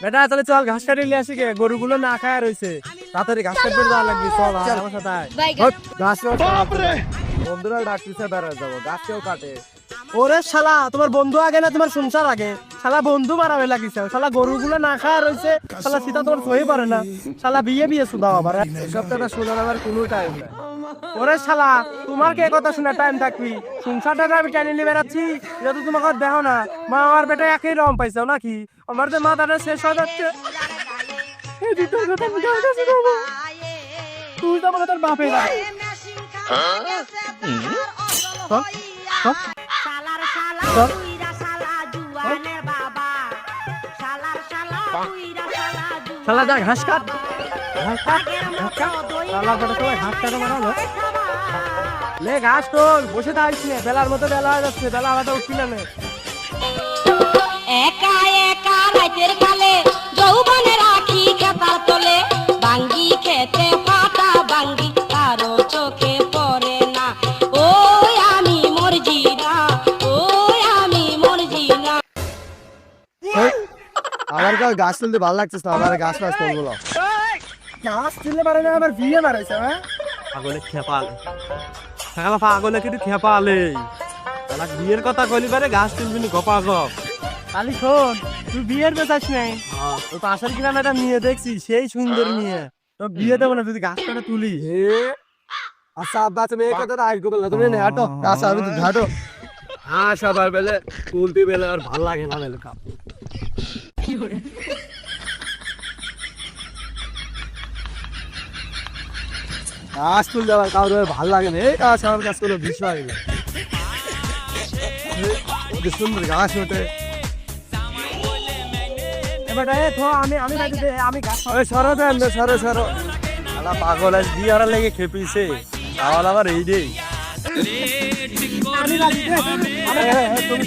বেটা তাহলে চল ঘাস কাটি নিয়ে আসি গে, গরুগুলো না খায় রইছে। তাড়াতাড়ি ঘাস কাটতে যাওয়া লাগবে, চল আমার সাথে আয়। ঘাস বন্ধুরা ডাকতেছে, বেড়া যাবো, গাছ কেউ কাটে। ওরে শালা, তোমার বন্ধু আগে না তোমার সংসার আগে? শালা বন্ধু মারাবে লাগিছে, শালা গরুগুলো না খায় রইছে, শালা সীতা তোমার সহি পারে না, শালা বিয়ে শুধাও আবার। এসব টাকা শোনার আবার কোনো টাইম নাই। ওরে শালা, তোমার কে কথা শোনার টাইম থাকবি? সংসারটা আমি টেনে নিয়ে বেড়াচ্ছি, এটা তো তোমাকে দেখো না। মা আমার বেটা একই রকম পাইছো নাকি? আমার তো মাথাটা শেষ হয়ে যাচ্ছে। তুই তো আমার তোর বাপে না। শালা যা ঘাস কাট, লে ঘাস তোল, বসে থাকিস নে, বেলার মতো বেলা হয়ে যাচ্ছে, বেলা আলাদা উঠবি না। একা একা রাতের কালে যৌবনে রাখি খেতার তলে, বাঙ্গি খেতে ফাটা বাঙ্গি কারো চোখে পড়ে না। ওই আমি মরজি না, ওই আমি মরজি না। আমার কাছে গাছ তুলতে ভালো লাগতেছে না, আমার গাছ ফাছ তুলবো না। গাছ তুলতে পারে না, আবার বিয়ে মারাইছে। পাগলে খেপালে, পাগলে কিন্তু খেপালে। বিয়ের কথা কইলি পারে গাছ তুলবি নি গপা গপ। খালি শোন, তুই বিয়ের বেচাস নাই, তোর পাশের গ্রামে একটা মেয়ে দেখছি, সেই সুন্দর মেয়ে। তো বিয়ে দেবো না যদি গাছ কাটা তুলি। আচ্ছা আব্বা, তুমি এই কথাটা আগে বললে, তুমি হাঁটো, আচ্ছা আমি তো হাঁটো। হ্যাঁ সবার বেলে তুলতে বেলে আর ভাল লাগে না বেলে কাপ। গাছ তুলতে আবার কারোর ভালো লাগে না, এই গাছ আমার কাছে কোনো বিষয় না। সুন্দর গাছ ওঠে। আমি সরো দেন, সরো সরো। পাগল আজ দিয়ে আর লেগে খেপিছে, আবার আবার এই রে। তুমি